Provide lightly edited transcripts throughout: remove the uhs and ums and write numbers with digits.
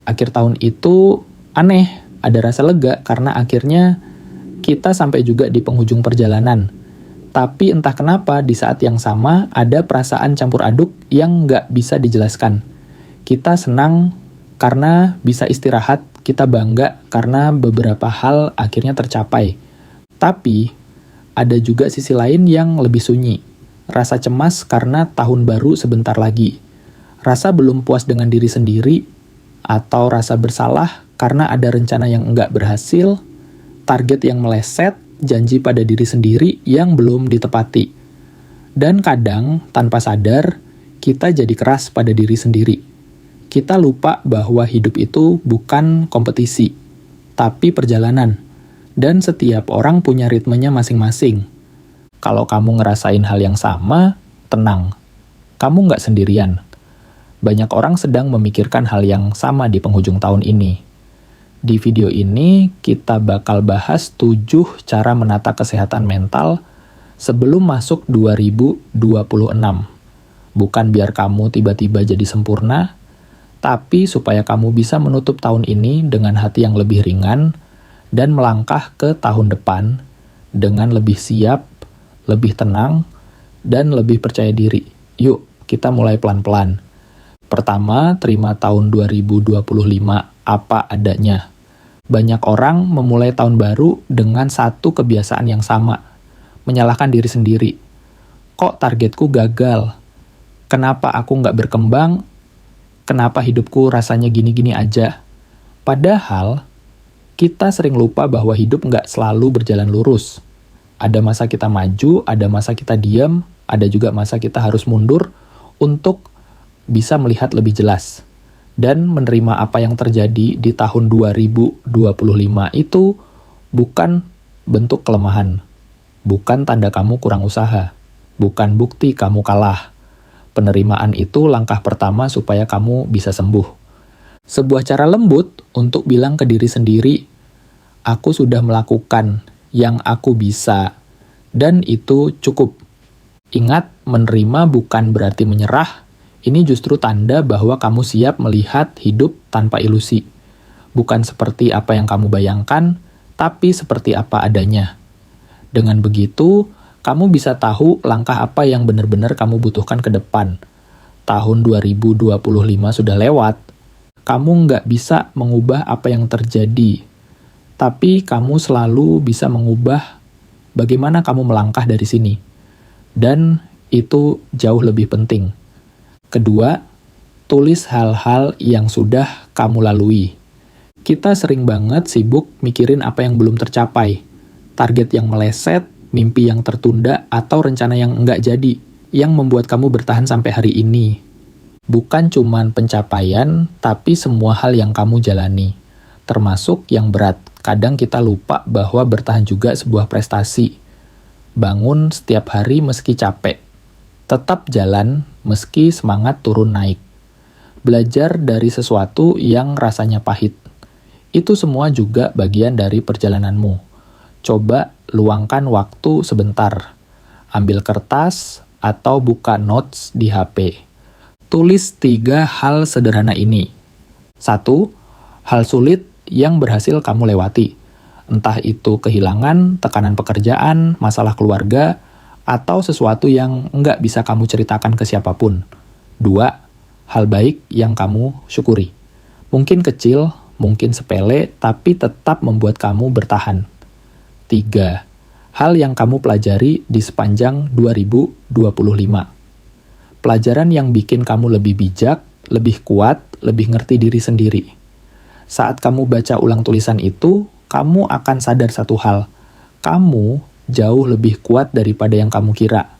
Akhir tahun itu aneh, ada rasa lega karena akhirnya kita sampai juga di penghujung perjalanan. Tapi entah kenapa di saat yang sama ada perasaan campur aduk yang nggak bisa dijelaskan. Kita senang karena bisa istirahat, kita bangga karena beberapa hal akhirnya tercapai. Tapi ada juga sisi lain yang lebih sunyi. Rasa cemas karena tahun baru sebentar lagi. Rasa belum puas dengan diri sendiri, atau rasa bersalah karena ada rencana yang enggak berhasil, target yang meleset, janji pada diri sendiri yang belum ditepati. Dan kadang, tanpa sadar, kita jadi keras pada diri sendiri. Kita lupa bahwa hidup itu bukan kompetisi, tapi perjalanan. Dan setiap orang punya ritmenya masing-masing. Kalau kamu ngerasain hal yang sama, tenang. Kamu nggak sendirian. Banyak orang sedang memikirkan hal yang sama di penghujung tahun ini. Di video ini, kita bakal bahas 7 cara menata kesehatan mental sebelum masuk 2026. Bukan biar kamu tiba-tiba jadi sempurna, tapi supaya kamu bisa menutup tahun ini dengan hati yang lebih ringan dan melangkah ke tahun depan dengan lebih siap, lebih tenang, dan lebih percaya diri. Yuk, kita mulai pelan-pelan. Pertama, terima tahun 2025 apa adanya. Banyak orang memulai tahun baru dengan satu kebiasaan yang sama, menyalahkan diri sendiri. Kok targetku gagal? Kenapa aku nggak berkembang? Kenapa hidupku rasanya gini-gini aja? Padahal, kita sering lupa bahwa hidup nggak selalu berjalan lurus. Ada masa kita maju, ada masa kita diam, ada juga masa kita harus mundur untuk bisa melihat lebih jelas. Dan menerima apa yang terjadi di tahun 2025 itu bukan bentuk kelemahan. Bukan tanda kamu kurang usaha. Bukan bukti kamu kalah. Penerimaan itu langkah pertama supaya kamu bisa sembuh. Sebuah cara lembut untuk bilang ke diri sendiri, aku sudah melakukan yang aku bisa, dan itu cukup. Ingat, menerima bukan berarti menyerah. Ini justru tanda bahwa kamu siap melihat hidup tanpa ilusi. Bukan seperti apa yang kamu bayangkan, tapi seperti apa adanya. Dengan begitu, kamu bisa tahu langkah apa yang benar-benar kamu butuhkan ke depan. Tahun 2025 sudah lewat. Kamu nggak bisa mengubah apa yang terjadi. Tapi kamu selalu bisa mengubah bagaimana kamu melangkah dari sini. Dan itu jauh lebih penting. Kedua, tulis hal-hal yang sudah kamu lalui. Kita sering banget sibuk mikirin apa yang belum tercapai. Target yang meleset, mimpi yang tertunda, atau rencana yang enggak jadi, yang membuat kamu bertahan sampai hari ini. Bukan cuman pencapaian, tapi semua hal yang kamu jalani. Termasuk yang berat. Kadang kita lupa bahwa bertahan juga sebuah prestasi. Bangun setiap hari meski capek. Tetap jalan meski semangat turun naik. Belajar dari sesuatu yang rasanya pahit. Itu semua juga bagian dari perjalananmu. Coba luangkan waktu sebentar. Ambil kertas atau buka notes di HP. Tulis 3 hal sederhana ini. 1. Hal sulit yang berhasil kamu lewati. Entah itu kehilangan, tekanan pekerjaan, masalah keluarga, atau sesuatu yang nggak bisa kamu ceritakan ke siapapun. 2. Hal baik yang kamu syukuri. Mungkin kecil, mungkin sepele, tapi tetap membuat kamu bertahan. 3. Hal yang kamu pelajari di sepanjang 2025. Pelajaran yang bikin kamu lebih bijak, lebih kuat, lebih ngerti diri sendiri. Saat kamu baca ulang tulisan itu, kamu akan sadar satu hal. Kamu jauh lebih kuat daripada yang kamu kira.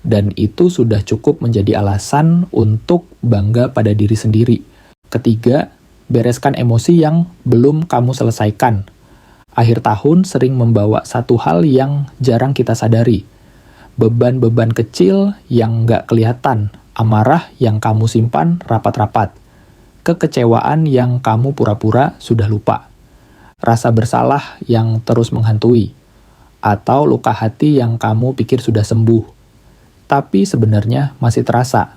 Dan itu sudah cukup menjadi alasan untuk bangga pada diri sendiri. Ketiga, bereskan emosi yang belum kamu selesaikan. Akhir tahun sering membawa satu hal yang jarang kita sadari. Beban-beban kecil yang nggak kelihatan, amarah yang kamu simpan rapat-rapat, kekecewaan yang kamu pura-pura sudah lupa, rasa bersalah yang terus menghantui, atau luka hati yang kamu pikir sudah sembuh, tapi sebenarnya masih terasa,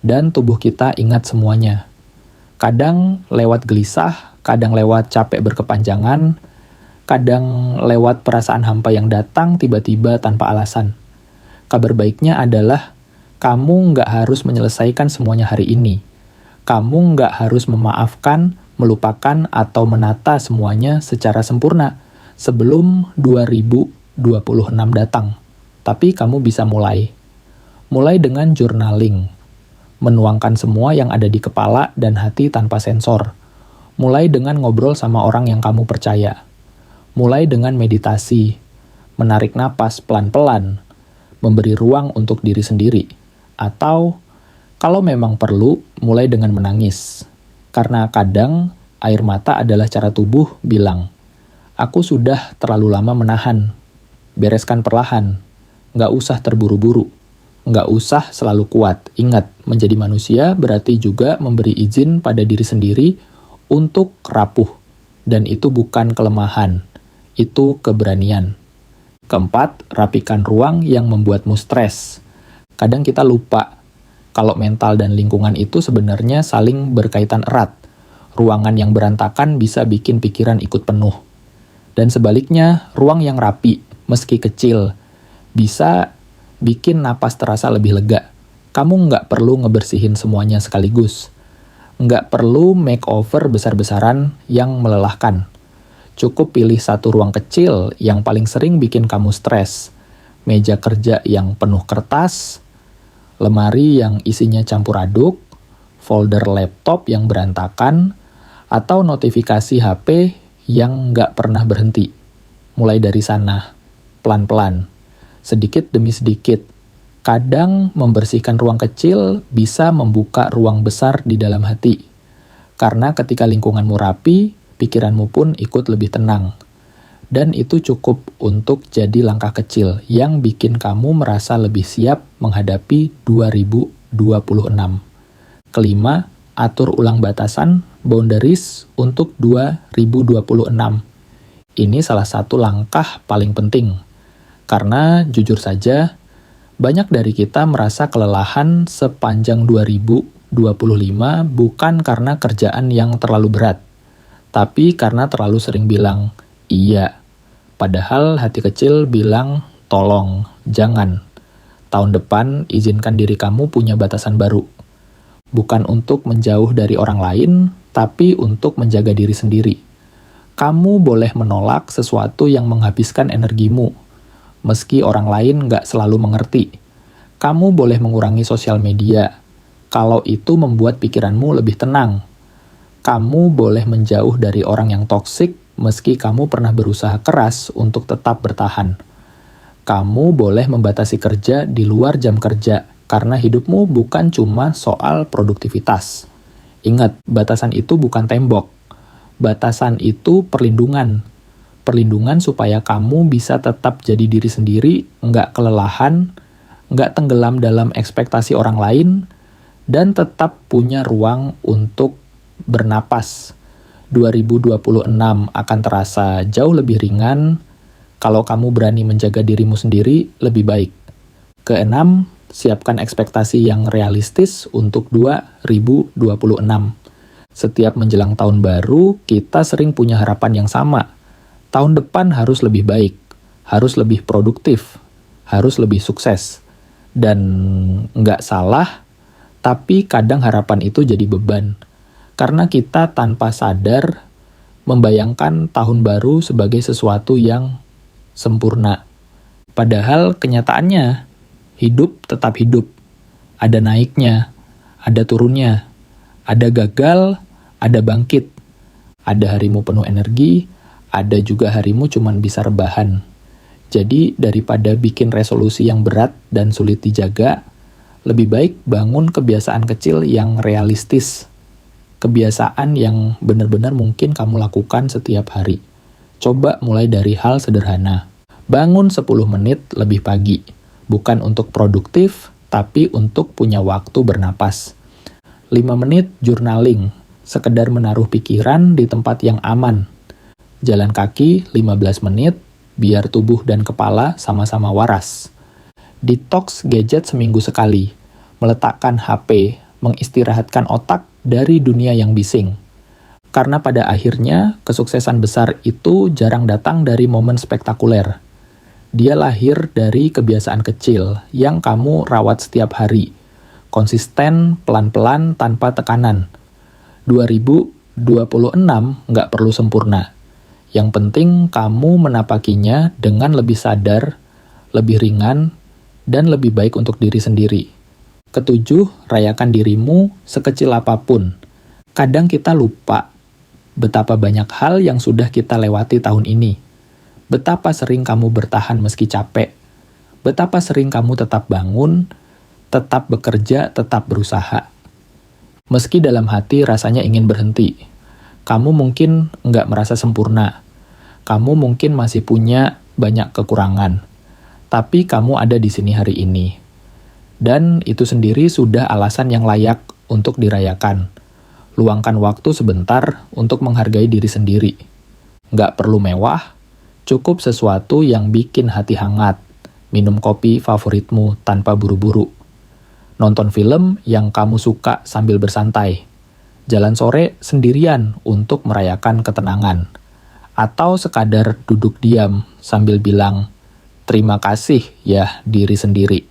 dan tubuh kita ingat semuanya. Kadang lewat gelisah, kadang lewat capek berkepanjangan, kadang lewat perasaan hampa yang datang tiba-tiba tanpa alasan. Kabar baiknya adalah kamu nggak harus menyelesaikan semuanya hari ini. Kamu nggak harus memaafkan, melupakan, atau menata semuanya secara sempurna sebelum 2026 datang. Tapi kamu bisa mulai. Mulai dengan journaling. Menuangkan semua yang ada di kepala dan hati tanpa sensor. Mulai dengan ngobrol sama orang yang kamu percaya. Mulai dengan meditasi, menarik napas pelan-pelan, memberi ruang untuk diri sendiri. Atau, kalau memang perlu, mulai dengan menangis. Karena kadang, air mata adalah cara tubuh bilang, aku sudah terlalu lama menahan. Bereskan perlahan. Nggak usah terburu-buru. Nggak usah selalu kuat. Ingat, menjadi manusia berarti juga memberi izin pada diri sendiri untuk rapuh. Dan itu bukan kelemahan, itu keberanian. Keempat, rapikan ruang yang membuatmu stres. Kadang kita lupa kalau mental dan lingkungan itu sebenarnya saling berkaitan erat. Ruangan yang berantakan bisa bikin pikiran ikut penuh. Dan sebaliknya, ruang yang rapi, meski kecil, bisa bikin napas terasa lebih lega. Kamu nggak perlu ngebersihin semuanya sekaligus. Nggak perlu makeover besar-besaran yang melelahkan. Cukup pilih satu ruang kecil yang paling sering bikin kamu stres. Meja kerja yang penuh kertas, lemari yang isinya campur aduk, folder laptop yang berantakan, atau notifikasi HP yang nggak pernah berhenti. Mulai dari sana, pelan-pelan. Sedikit demi sedikit. Kadang membersihkan ruang kecil bisa membuka ruang besar di dalam hati. Karena ketika lingkunganmu rapi, pikiranmu pun ikut lebih tenang. Dan itu cukup untuk jadi langkah kecil yang bikin kamu merasa lebih siap menghadapi 2026. Kelima, atur ulang batasan, boundaries untuk 2026. Ini salah satu langkah paling penting. Karena jujur saja, banyak dari kita merasa kelelahan sepanjang 2025 bukan karena kerjaan yang terlalu berat, tapi karena terlalu sering bilang, iya. Padahal hati kecil bilang, tolong, jangan. Tahun depan, izinkan diri kamu punya batasan baru. Bukan untuk menjauh dari orang lain, tapi untuk menjaga diri sendiri. Kamu boleh menolak sesuatu yang menghabiskan energimu, meski orang lain nggak selalu mengerti. Kamu boleh mengurangi sosial media, kalau itu membuat pikiranmu lebih tenang. Kamu boleh menjauh dari orang yang toksik, meski kamu pernah berusaha keras untuk tetap bertahan. Kamu boleh membatasi kerja di luar jam kerja, karena hidupmu bukan cuma soal produktivitas. Ingat, batasan itu bukan tembok. Batasan itu perlindungan. Perlindungan supaya kamu bisa tetap jadi diri sendiri, nggak kelelahan, nggak tenggelam dalam ekspektasi orang lain, dan tetap punya ruang untuk bernapas. 2026 akan terasa jauh lebih ringan kalau kamu berani menjaga dirimu sendiri lebih baik. Keenam, siapkan ekspektasi yang realistis untuk 2026. Setiap menjelang tahun baru, kita sering punya harapan yang sama. Tahun depan harus lebih baik, harus lebih produktif, harus lebih sukses. Dan nggak salah, tapi kadang harapan itu jadi beban. Karena kita tanpa sadar membayangkan tahun baru sebagai sesuatu yang sempurna. Padahal kenyataannya, hidup tetap hidup. Ada naiknya, ada turunnya, ada gagal, ada bangkit. Ada harimu penuh energi, ada juga harimu cuman bisa rebahan. Jadi daripada bikin resolusi yang berat dan sulit dijaga, lebih baik bangun kebiasaan kecil yang realistis. Kebiasaan yang benar-benar mungkin kamu lakukan setiap hari. Coba mulai dari hal sederhana. Bangun 10 menit lebih pagi. Bukan untuk produktif, tapi untuk punya waktu bernapas. 5 menit journaling. Sekedar menaruh pikiran di tempat yang aman. Jalan kaki 15 menit, biar tubuh dan kepala sama-sama waras. Detox gadget seminggu sekali. Meletakkan HP, mengistirahatkan otak dari dunia yang bising. Karena pada akhirnya, kesuksesan besar itu jarang datang dari momen spektakuler. Dia lahir dari kebiasaan kecil yang kamu rawat setiap hari. Konsisten, pelan-pelan, tanpa tekanan. 2026 nggak perlu sempurna. Yang penting kamu menapakinya dengan lebih sadar, lebih ringan, dan lebih baik untuk diri sendiri. Ketujuh, rayakan dirimu sekecil apapun. Kadang kita lupa betapa banyak hal yang sudah kita lewati tahun ini. Betapa sering kamu bertahan meski capek. Betapa sering kamu tetap bangun, tetap bekerja, tetap berusaha. Meski dalam hati rasanya ingin berhenti. Kamu mungkin nggak merasa sempurna. Kamu mungkin masih punya banyak kekurangan. Tapi kamu ada di sini hari ini. Dan itu sendiri sudah alasan yang layak untuk dirayakan. Luangkan waktu sebentar untuk menghargai diri sendiri. Nggak perlu mewah, cukup sesuatu yang bikin hati hangat. Minum kopi favoritmu tanpa buru-buru. Nonton film yang kamu suka sambil bersantai. Jalan sore sendirian untuk merayakan ketenangan. Atau sekadar duduk diam sambil bilang, terima kasih ya diri sendiri.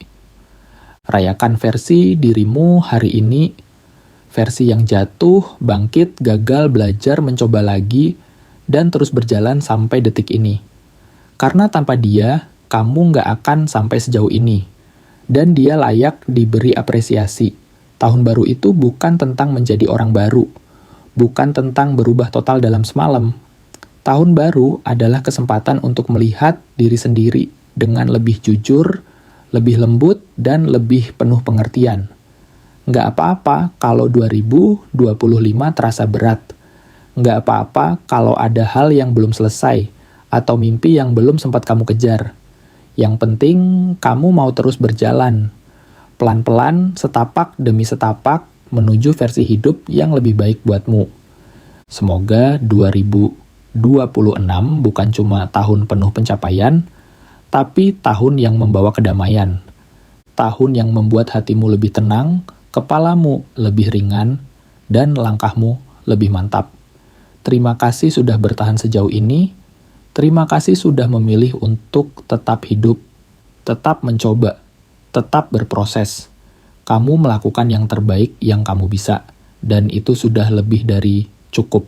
Rayakan versi dirimu hari ini, versi yang jatuh, bangkit, gagal, belajar, mencoba lagi, dan terus berjalan sampai detik ini. Karena tanpa dia, kamu nggak akan sampai sejauh ini. Dan dia layak diberi apresiasi. Tahun baru itu bukan tentang menjadi orang baru. Bukan tentang berubah total dalam semalam. Tahun baru adalah kesempatan untuk melihat diri sendiri dengan lebih jujur, lebih lembut, dan lebih penuh pengertian. Nggak apa-apa kalau 2025 terasa berat. Nggak apa-apa kalau ada hal yang belum selesai, atau mimpi yang belum sempat kamu kejar. Yang penting, kamu mau terus berjalan. Pelan-pelan, setapak demi setapak, menuju versi hidup yang lebih baik buatmu. Semoga 2026 bukan cuma tahun penuh pencapaian, tapi tahun yang membawa kedamaian. Tahun yang membuat hatimu lebih tenang, kepalamu lebih ringan, dan langkahmu lebih mantap. Terima kasih sudah bertahan sejauh ini. Terima kasih sudah memilih untuk tetap hidup, tetap mencoba, tetap berproses. Kamu melakukan yang terbaik yang kamu bisa, dan itu sudah lebih dari cukup.